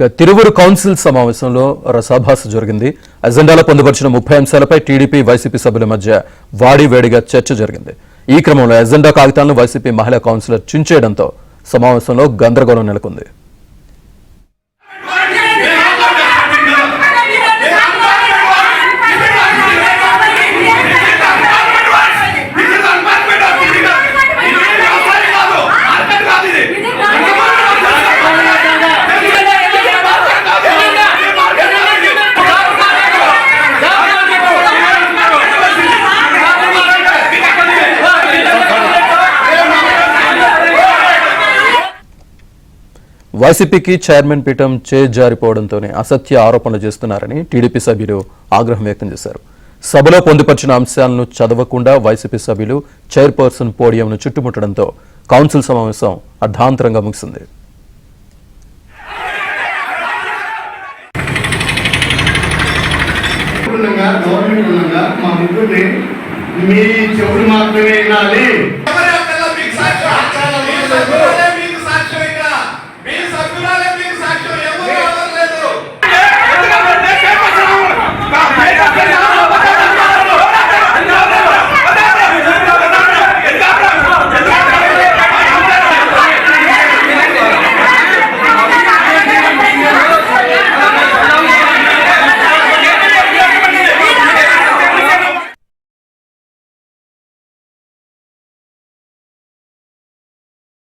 Tiruvuru council సమావేశంలో రసాభాస జరిగింది. అజెండాలో పొందుపరిచిన 30 అంశాలపై టీడీపీ వైసీపీ సభ్యుల మధ్య వాడివేడిగా చర్చ జరిగింది. ఈ క్రమంలో అజెండా కాగితాలను వైసీపీ మహిళా కౌన్సిలర్ చించేయడంతో సమావేశంలో గందరగోళం నెలకొంది. వైసీపీకి చైర్మన్ పీఠం జారిపోవడంతోనే అసత్య ఆరోపణలు చేస్తున్నారని టీడీపీ సభ్యులు ఆగ్రహం వ్యక్తం చేశారు. సభలో పొందుపరిచిన అంశాలను చదవకుండా వైసీపీ సభ్యులు చైర్పర్సన్ పోడియంను చుట్టుముట్టడంతో కౌన్సిల్ సమావేశం అర్ధాంతరంగా ముగిసింది. మీ చెవులు మాత్రమే వినాలి.